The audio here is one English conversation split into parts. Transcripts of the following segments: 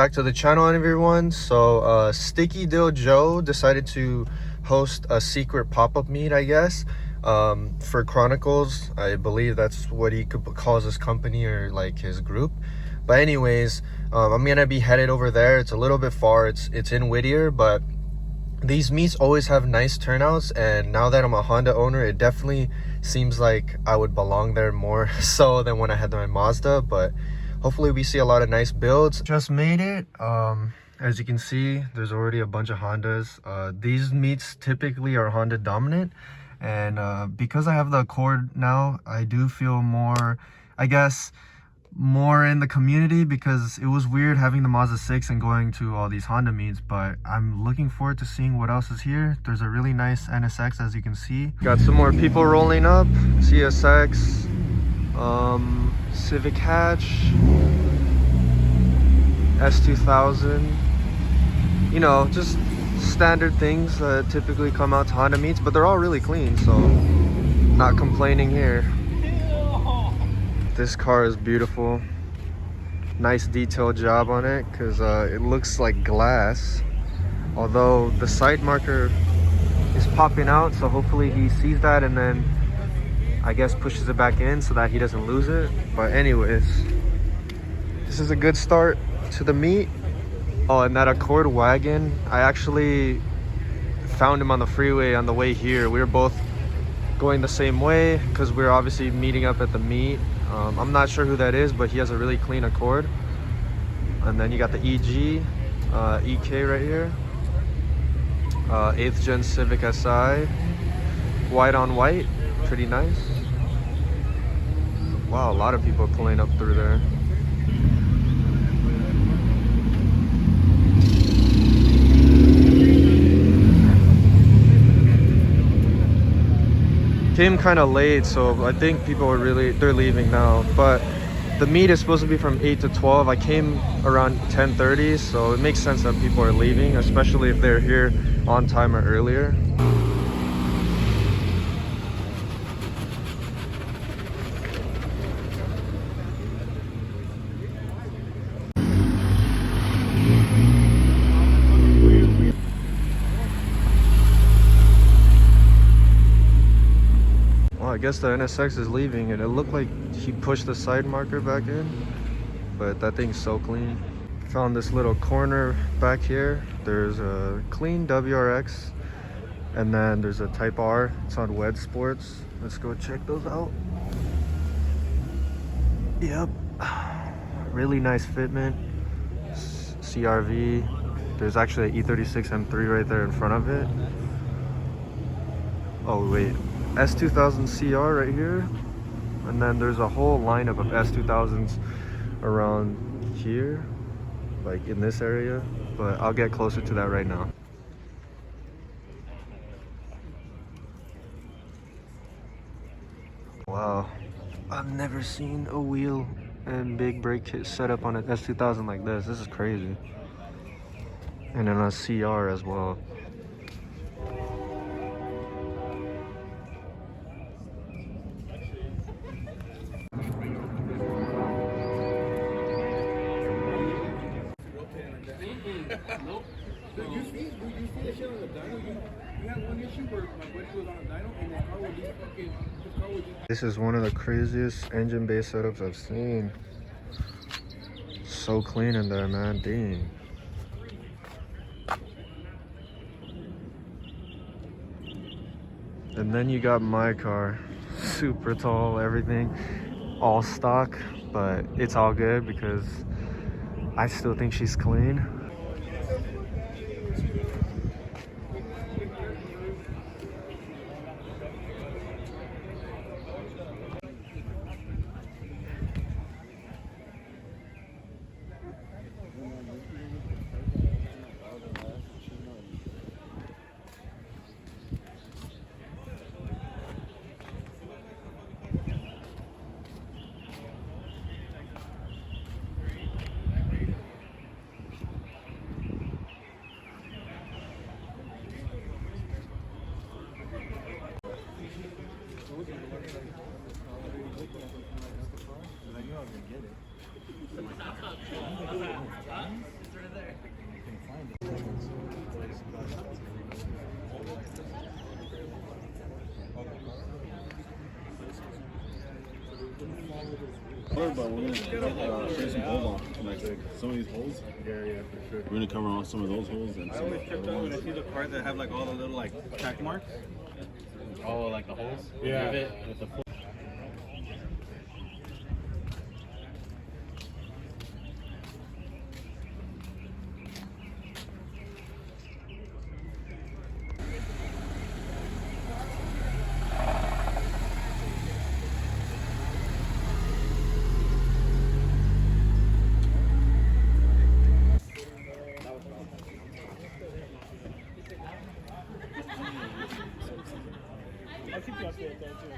back to the channel, everyone. So Stickydiljoe decided to host a secret pop-up meet, I guess, for Chronicles. I believe that's what he calls his company, or like his group. But anyways, I'm gonna be headed over there. It's a little bit far. It's in Whittier, but these meets always have nice turnouts, and now that I'm a Honda owner, it definitely seems like I would belong there more so than when I had my Mazda. But hopefully we see a lot of nice builds. Just made it. As you can see, there's already a bunch of Hondas. These meets typically are Honda dominant, and because I have the Accord now, I do feel more, I guess, more in the community, because it was weird having the Mazda 6 and going to all these Honda meets. But I'm looking forward to seeing what else is here. There's a really nice NSX, as you can see. Got some more people rolling up. CSX, Civic Hatch, S2000, you know, just standard things that typically come out to Honda meets, but they're all really clean, so not complaining here. This car is beautiful. Nice detailed job on it, because it looks like glass, although the side marker is popping out, so hopefully he sees that and then I guess pushes it back in so that he doesn't lose it. But anyways, this is a good start to the meet. Oh, and that Accord wagon, I actually found him on the freeway on the way here. We were both going the same way because we were obviously meeting up at the meet. I'm not sure who that is, but he has a really clean Accord. And then you got the EG, EK right here. 8th gen Civic Si, white on white, pretty nice. Wow, a lot of people pulling up through there. Came kind of late, so I think people are they're leaving now. But the meet is supposed to be from 8 to 12. I came around 10:30, so it makes sense that people are leaving, especially if they're here on time or earlier. I guess the NSX is leaving, and it looked like he pushed the side marker back in, but that thing's so clean. Found this little corner back here. There's a clean WRX, and then there's a Type R. It's on Wed Sports. Let's go check those out. Yep, really nice fitment. CRV. There's actually an E36 M3 right there in front of it. Oh wait, S2000 CR right here, and then there's a whole lineup of S2000s around here, like in this area, but I'll get closer to that right now. Wow, I've never seen a wheel and big brake kit set up on an S2000 like this. This is crazy. And then a CR as well. This is one of the craziest engine bay setups I've seen. So clean in there, man. Dang. And then you got my car, super tall, everything, all stock, but it's all good because I still think she's clean. we're gonna turn some holes off. Like some of these holes. Yeah, for sure. We're gonna cover off some of those holes and I some always of trip the out other when I ones. see the cars that have like all the little like track marks. Oh, like the holes? Yeah. With the I'll keep you updated though too.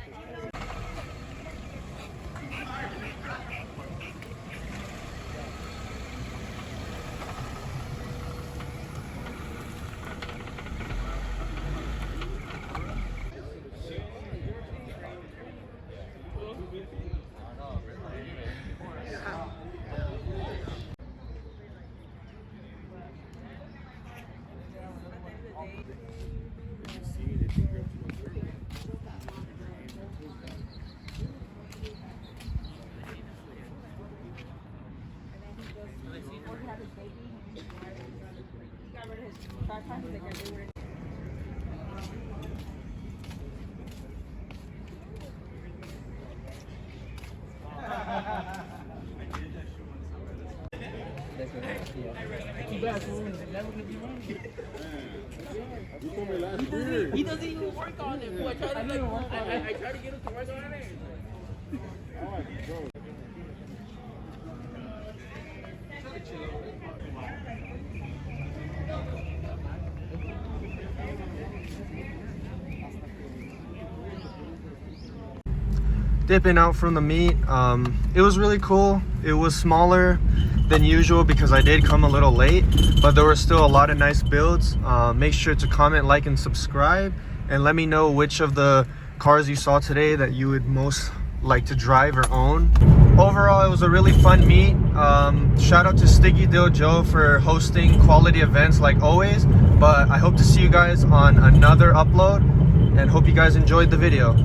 You told me last year. He doesn't even work on it. I try to get him to work on it. Dipping out from the meet. It was really cool. It was smaller than usual because I did come a little late, but there were still a lot of nice builds. Make sure to comment, like, and subscribe, and let me know which of the cars you saw today that you would most like to drive or own. Overall, it was a really fun meet. Shout out to Stickydiljoe for hosting quality events like always, but I hope to see you guys on another upload and hope you guys enjoyed the video.